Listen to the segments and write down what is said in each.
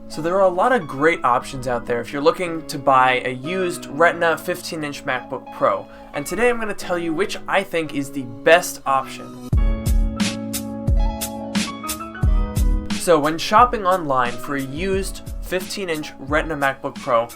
So there are a lot of great options out there if you're looking to buy a used Retina 15-inch MacBook Pro, and today I'm going to tell you which I think is the best option. So when shopping online for a used 15-inch Retina MacBook Pro,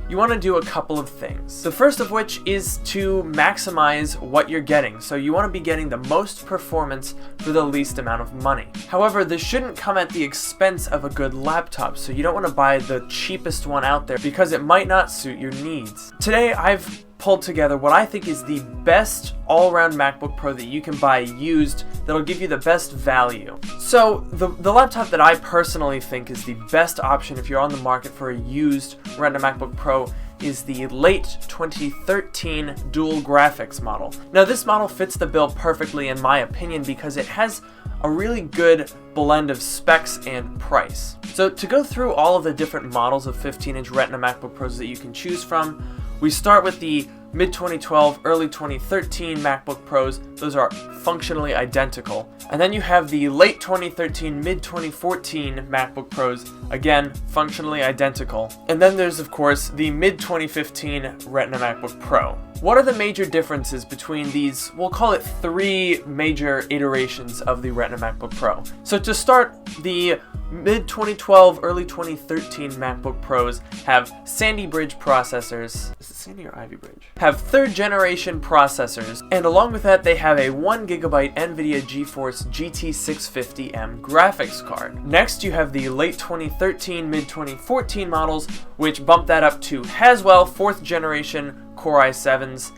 you want to do a couple of things. The first of which is to maximize what you're getting. So you want to be getting the most performance for the least amount of money. However, this shouldn't come at the expense of a good laptop, so you don't want to buy the cheapest one out there because it might not suit your needs. Today, I've pulled together what I think is the best all-around MacBook Pro that you can buy used that'll give you the best value. So the laptop that I personally think is the best option if you're on the market for a used Retina MacBook Pro is the late 2013 dual graphics model. Now this model fits the bill perfectly in my opinion because it has a really good blend of specs and price. So to go through all of the different models of 15-inch Retina MacBook Pros that you can choose from, we start with the mid-2012, early 2013 MacBook Pros. Those are functionally identical. And then you have the late 2013, mid-2014 MacBook Pros, again, functionally identical. And then there's, of course, the mid-2015 Retina MacBook Pro. What are the major differences between these, we'll call it three major iterations of the Retina MacBook Pro? So to start, the mid-2012, early 2013 MacBook Pros have Sandy Bridge processors. Is it Sandy or Ivy Bridge? Have third generation processors, and along with that they have a 1GB NVIDIA GeForce GT 650M graphics card. Next you have the late 2013, mid-2014 models, which bump that up to Haswell 4th generation Core i7s,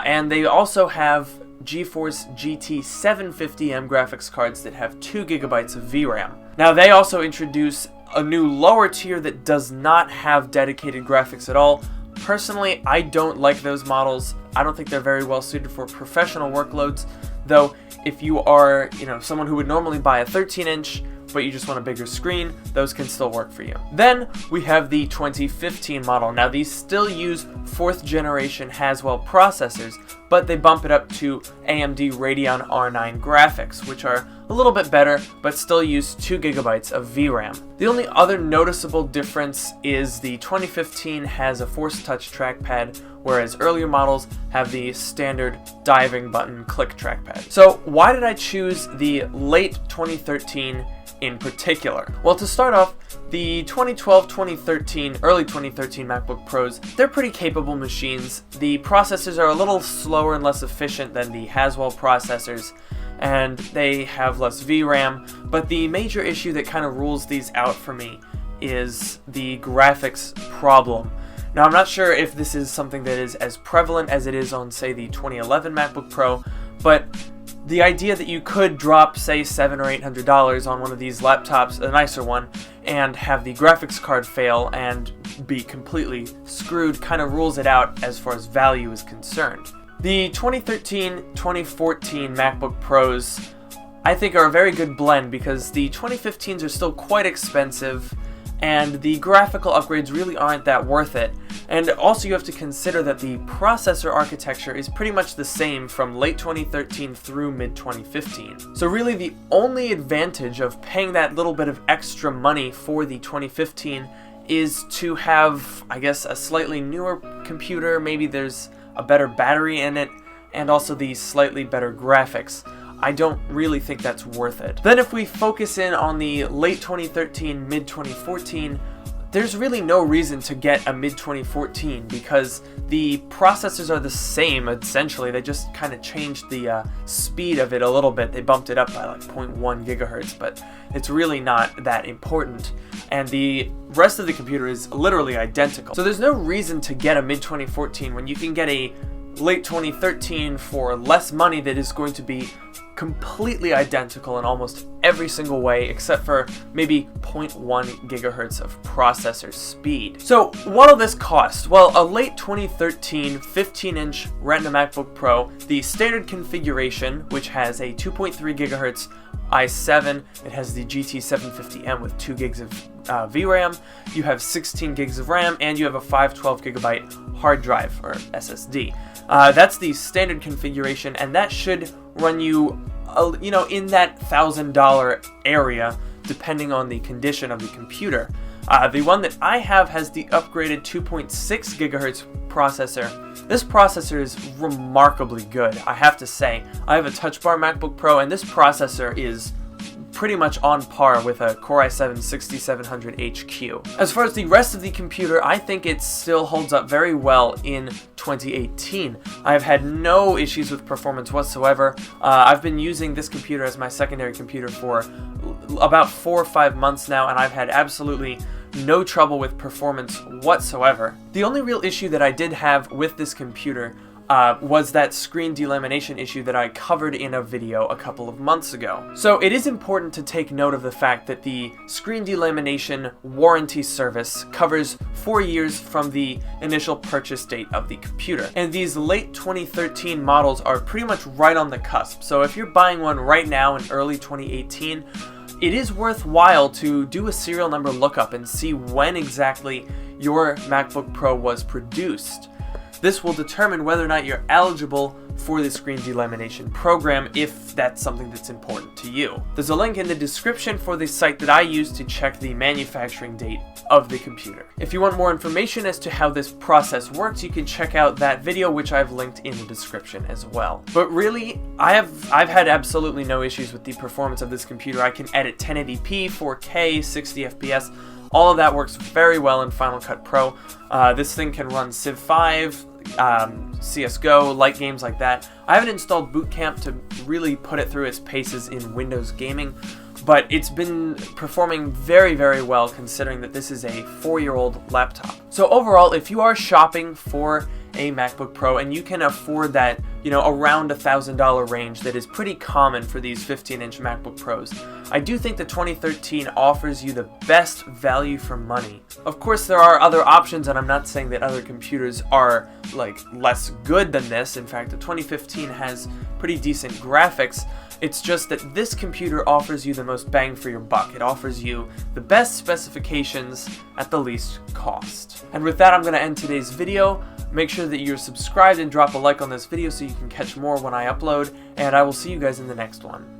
and they also have GeForce GT 750M graphics cards that have 2GB of VRAM. Now they also introduce a new lower tier that does not have dedicated graphics at all. Personally, I don't like those models. I don't think they're very well suited for professional workloads, though if you are, someone who would normally buy a 13-inch but you just want a bigger screen, those can still work for you. Then we have the 2015 model. Now these still use 4th generation Haswell processors, but they bump it up to AMD Radeon R9 graphics, which are a little bit better, but still use 2GB of VRAM. The only other noticeable difference is the 2015 has a Force Touch trackpad, whereas earlier models have the standard diving button click trackpad. So why did I choose the late 2013 in particular? Well, to start off, the 2012, 2013, early 2013 MacBook Pros, they're pretty capable machines. The processors are a little slower and less efficient than the Haswell processors, and they have less VRAM, but the major issue that kind of rules these out for me is the graphics problem. Now, I'm not sure if this is something that is as prevalent as it is on, say, the 2011 MacBook Pro, but the idea that you could drop, say, $700 or $800 on one of these laptops, a nicer one, and have the graphics card fail and be completely screwed kind of rules it out as far as value is concerned. The 2013-2014 MacBook Pros, I think, are a very good blend because the 2015s are still quite expensive and the graphical upgrades really aren't that worth it. And also you have to consider that the processor architecture is pretty much the same from late 2013 through mid 2015. So really the only advantage of paying that little bit of extra money for the 2015 is to have, I guess, a slightly newer computer, maybe there's a better battery in it, and also the slightly better graphics. I don't really think that's worth it. Then if we focus in on the late 2013, mid 2014, there's really no reason to get a mid 2014 because the processors are the same essentially. They just kind of changed the speed of it a little bit. They bumped it up by like 0.1 gigahertz, but it's really not that important. And the rest of the computer is literally identical. So there's no reason to get a mid 2014 when you can get a late 2013 for less money that is going to be completely identical in almost every single way except for maybe 0.1 gigahertz of processor speed. So what'll this cost? Well, a late 2013 15-inch Retina MacBook Pro, the standard configuration, which has a 2.3 gigahertz i7, it has the GT 750M with 2 gigs of VRAM, you have 16 gigs of RAM, and you have a 512 gigabyte hard drive or SSD. That's the standard configuration, and that should run you, in that $1,000 area, depending on the condition of the computer. The one that I have has the upgraded 2.6 gigahertz processor. This processor is remarkably good, I have to say. I have a Touch Bar MacBook Pro, and this processor is pretty much on par with a Core i7-6700HQ. As far as the rest of the computer, I think it still holds up very well in 2018. I've had no issues with performance whatsoever. I've been using this computer as my secondary computer for about 4 or 5 months now, and I've had absolutely no trouble with performance whatsoever. The only real issue that I did have with this computer was that screen delamination issue that I covered in a video a couple of months ago. So it is important to take note of the fact that the screen delamination warranty service covers 4 years from the initial purchase date of the computer. And these late 2013 models are pretty much right on the cusp. So if you're buying one right now in early 2018, it is worthwhile to do a serial number lookup and see when exactly your MacBook Pro was produced. This will determine whether or not you're eligible for the screen delamination program, if that's something that's important to you. There's a link in the description for the site that I use to check the manufacturing date of the computer. If you want more information as to how this process works, you can check out that video, which I've linked in the description as well. But really, I've had absolutely no issues with the performance of this computer. I can edit 1080p, 4K, 60 FPS. All of that works very well in Final Cut Pro. This thing can run Civ 5, CSGO, light games like that. I haven't installed Boot Camp to really put it through its paces in Windows gaming, but it's been performing very, very well considering that this is a 4-year-old laptop. So overall, if you are shopping for a MacBook Pro and you can afford that, around $1,000 range that is pretty common for these 15-inch MacBook Pros, I do think the 2013 offers you the best value for money. Of course, there are other options, and I'm not saying that other computers are less good than this. In fact, the 2015 has pretty decent graphics. It's just that this computer offers you the most bang for your buck. It offers you the best specifications at the least cost. And with that, I'm going to end today's video. Make sure that you're subscribed and drop a like on this video so you can catch more when I upload, and I will see you guys in the next one.